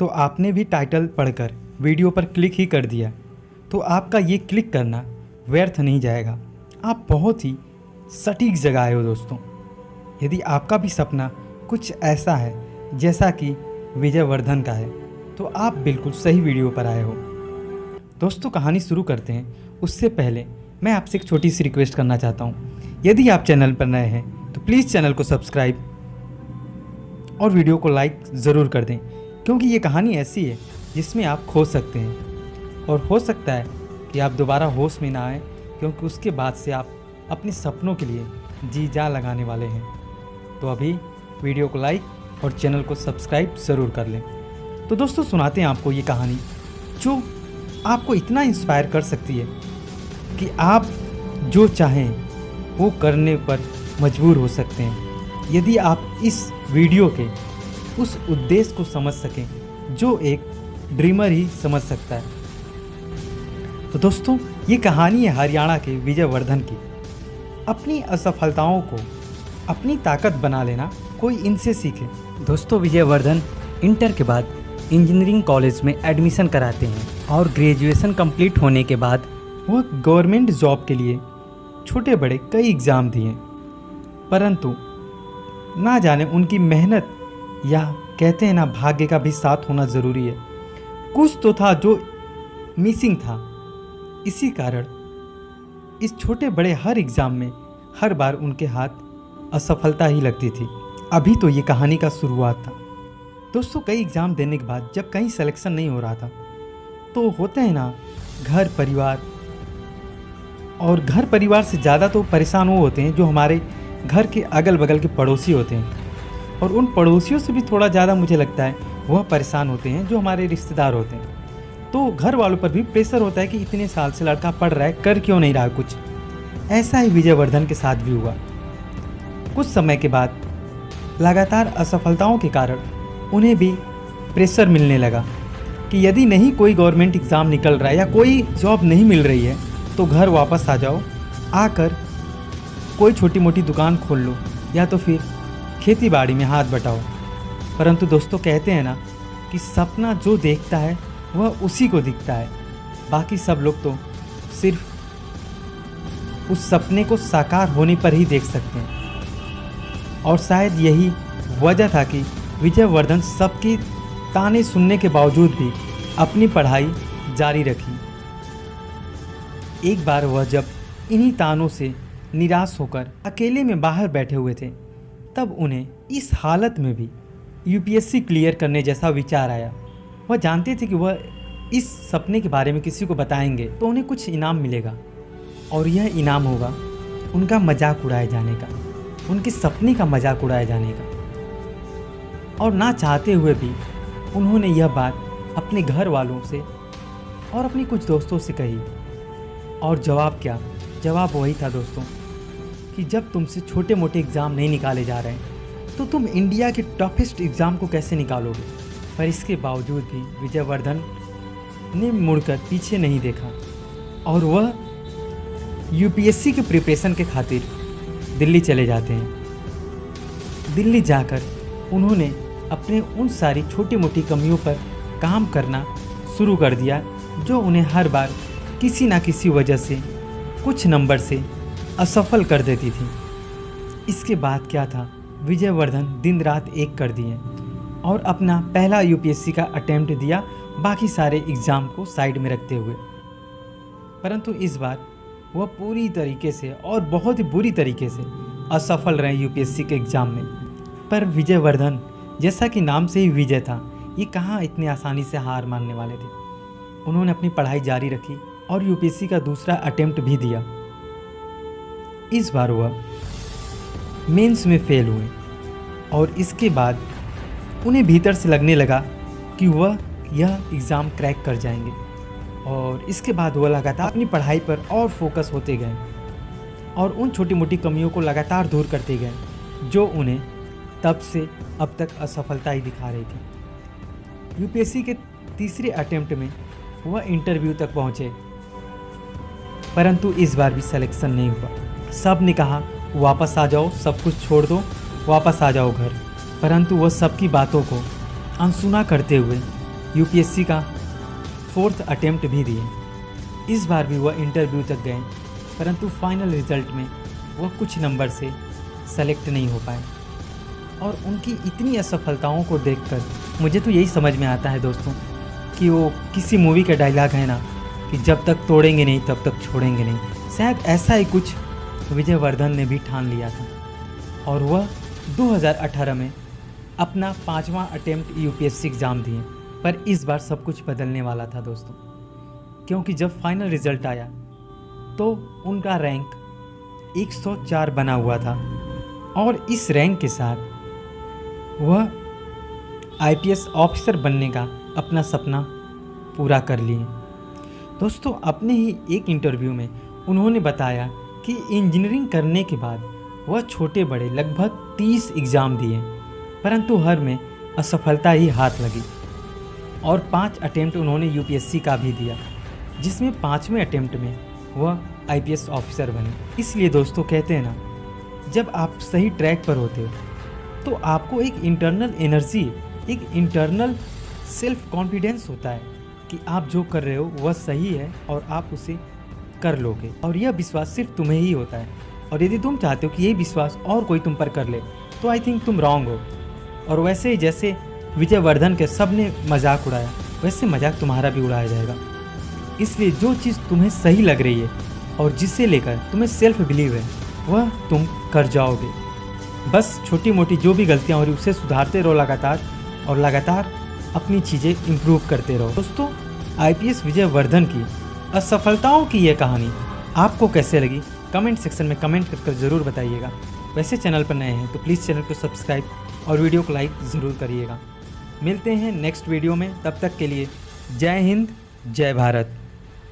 तो आपने भी टाइटल पढ़कर वीडियो पर क्लिक ही कर दिया, तो आपका ये क्लिक करना व्यर्थ नहीं जाएगा। आप बहुत ही सटीक जगह आए हो दोस्तों। यदि आपका भी सपना कुछ ऐसा है जैसा कि विजयवर्धन का है, तो आप बिल्कुल सही वीडियो पर आए हो। दोस्तों, कहानी शुरू करते हैं उससे पहले मैं आपसे एक छोटी सी रिक्वेस्ट करना चाहता हूँ। यदि आप चैनल पर नए हैं तो प्लीज़ चैनल को सब्सक्राइब और वीडियो को लाइक ज़रूर कर दें, क्योंकि ये कहानी ऐसी है जिसमें आप खो सकते हैं और हो सकता है कि आप दोबारा होश में ना आए, क्योंकि उसके बाद से आप अपने सपनों के लिए जी जान लगाने वाले हैं। तो अभी वीडियो को लाइक और चैनल को सब्सक्राइब ज़रूर कर लें। तो दोस्तों, सुनाते हैं आपको ये कहानी जो आपको इतना इंस्पायर कर सकती है कि आप जो चाहें वो करने पर मजबूर हो सकते हैं, यदि आप इस वीडियो के उस उद्देश्य को समझ सकें जो एक ड्रीमर ही समझ सकता है। तो दोस्तों, ये कहानी है हरियाणा के विजयवर्धन की। अपनी असफलताओं को अपनी ताकत बना लेना, कोई इनसे सीखे। दोस्तों, विजयवर्धन इंटर के बाद इंजीनियरिंग कॉलेज में एडमिशन कराते हैं और ग्रेजुएशन कंप्लीट होने के बाद वह गवर्नमेंट जॉब के लिए छोटे बड़े कई एग्ज़ाम दिए, परंतु ना जाने उनकी मेहनत या कहते हैं ना भाग्य का भी साथ होना ज़रूरी है, कुछ तो था जो मिसिंग था। इसी कारण इस छोटे बड़े हर एग्ज़ाम में हर बार उनके हाथ असफलता ही लगती थी। अभी तो ये कहानी का शुरुआत था दोस्तों। कई एग्ज़ाम देने के बाद जब कहीं सिलेक्शन नहीं हो रहा था तो होते हैं ना घर परिवार, और घर परिवार से ज़्यादा तो परेशान वो होते हैं जो हमारे घर के अगल बगल के पड़ोसी होते हैं, और उन पड़ोसियों से भी थोड़ा ज़्यादा मुझे लगता है वह परेशान होते हैं जो हमारे रिश्तेदार होते हैं। तो घर वालों पर भी प्रेशर होता है कि इतने साल से लड़का पढ़ रहा है, कर क्यों नहीं रहा कुछ। ऐसा ही विजयवर्धन के साथ भी हुआ। कुछ समय के बाद लगातार असफलताओं के कारण उन्हें भी प्रेशर मिलने लगा कि यदि नहीं कोई गवर्नमेंट एग्ज़ाम निकल रहा है या कोई जॉब नहीं मिल रही है तो घर वापस आ जाओ, आकर कोई छोटी मोटी दुकान खोल लो या तो फिर खेती बाड़ी में हाथ बटाओ। परंतु दोस्तों, कहते हैं ना कि सपना जो देखता है वह उसी को दिखता है, बाकी सब लोग तो सिर्फ उस सपने को साकार होने पर ही देख सकते हैं। और शायद यही वजह था कि विजयवर्धन सबकी ताने सुनने के बावजूद भी अपनी पढ़ाई जारी रखी। एक बार वह जब इन्हीं तानों से निराश होकर अकेले में बाहर बैठे हुए थे, तब उन्हें इस हालत में भी यूपीएससी क्लियर करने जैसा विचार आया। वह जानते थे कि वह इस सपने के बारे में किसी को बताएंगे तो उन्हें कुछ इनाम मिलेगा, और यह इनाम होगा उनका मजाक उड़ाए जाने का, उनके सपने का मजाक उड़ाए जाने का। और ना चाहते हुए भी उन्होंने यह बात अपने घर वालों से और अपने कुछ दोस्तों से कही। और जवाब क्या? जवाब वही था दोस्तों कि जब तुमसे छोटे मोटे एग्ज़ाम नहीं निकाले जा रहे हैं तो तुम इंडिया के टफेस्ट एग्ज़ाम को कैसे निकालोगे। पर इसके बावजूद भी विजयवर्धन ने मुड़कर पीछे नहीं देखा और वह यूपीएससी के प्रिपरेशन के खातिर दिल्ली चले जाते हैं। दिल्ली जाकर उन्होंने अपने उन सारी छोटी मोटी कमियों पर काम करना शुरू कर दिया जो उन्हें हर बार किसी ना किसी वजह से कुछ नंबर से असफल कर देती थी। इसके बाद क्या था, विजयवर्धन दिन रात एक कर दिए और अपना पहला यूपीएससी का अटेम्प्ट दिया, बाकी सारे एग्ज़ाम को साइड में रखते हुए। परंतु इस बार वह पूरी तरीके से और बहुत ही बुरी तरीके से असफल रहे यूपीएससी के एग्ज़ाम में। पर विजयवर्धन, जैसा कि नाम से ही विजय था, ये कहाँ इतनी आसानी से हार मानने वाले थे। उन्होंने अपनी पढ़ाई जारी रखी और यूपीएससी का दूसरा अटेम्प्ट भी दिया। इस बार वह मेंस में फेल हुए और इसके बाद उन्हें भीतर से लगने लगा कि वह यह एग्ज़ाम क्रैक कर जाएंगे, और इसके बाद वह लगातार अपनी पढ़ाई पर और फोकस होते गए और उन छोटी मोटी कमियों को लगातार दूर करते गए जो उन्हें तब से अब तक असफलता ही दिखा रही थी। यूपीएससी के तीसरे अटेम्प्ट में वह इंटरव्यू तक पहुँचे, परंतु इस बार भी सिलेक्शन नहीं हुआ। सब ने कहा वापस आ जाओ, सब कुछ छोड़ दो, वापस आ जाओ घर। परंतु वह सबकी बातों को अनसुना करते हुए यूपीएससी का 4th अटेम्प्ट भी दिए। इस बार भी वह इंटरव्यू तक गए, परंतु फाइनल रिजल्ट में वह कुछ नंबर से सेलेक्ट नहीं हो पाए। और उनकी इतनी असफलताओं को देखकर मुझे तो यही समझ में आता है दोस्तों कि वो किसी मूवी का डायलॉग है ना कि जब तक तोड़ेंगे नहीं तब तक छोड़ेंगे नहीं। शायद ऐसा ही कुछ विजयवर्धन ने भी ठान लिया था और वह 2018 में अपना 5वां अटेम्प्ट यूपीएससी एग्ज़ाम दिए। पर इस बार सब कुछ बदलने वाला था दोस्तों, क्योंकि जब फाइनल रिज़ल्ट आया तो उनका रैंक 104 बना हुआ था और इस रैंक के साथ वह आईपीएस ऑफिसर बनने का अपना सपना पूरा कर लिए। दोस्तों, अपने ही एक इंटरव्यू में उन्होंने बताया कि इंजीनियरिंग करने के बाद वह छोटे बड़े लगभग 30 एग्ज़ाम दिए, परंतु हर में असफलता ही हाथ लगी। और 5 अटेम्प्ट उन्होंने यूपीएससी का भी दिया, जिसमें 5वें अटेम्प्ट में वह आईपीएस ऑफिसर बने। इसलिए दोस्तों कहते हैं ना, जब आप सही ट्रैक पर होते हो तो आपको एक इंटरनल एनर्जी, एक इंटरनल सेल्फ कॉन्फिडेंस होता है कि आप जो कर रहे हो वह सही है और आप उसे कर लोगे। और यह विश्वास सिर्फ तुम्हें ही होता है। और यदि तुम चाहते हो कि यही विश्वास और कोई तुम पर कर ले तो आई थिंक तुम रॉन्ग हो। और वैसे ही जैसे विजयवर्धन के सब ने मजाक उड़ाया, वैसे मजाक तुम्हारा भी उड़ाया जाएगा। इसलिए जो चीज़ तुम्हें सही लग रही है और जिसे लेकर तुम्हें सेल्फ बिलीव है वह तुम कर जाओगे। बस छोटी मोटी जो भी गलतियाँ हो रही उसे सुधारते रहो लगातार, और लगातार अपनी चीज़ें इम्प्रूव करते रहो। दोस्तों, आईपीएस विजयवर्धन की असफलताओं की यह कहानी आपको कैसे लगी कमेंट सेक्शन में कमेंट कर ज़रूर बताइएगा। वैसे चैनल पर नए हैं तो प्लीज़ चैनल को सब्सक्राइब और वीडियो को लाइक ज़रूर करिएगा। मिलते हैं नेक्स्ट वीडियो में, तब तक के लिए जय हिंद, जय भारत।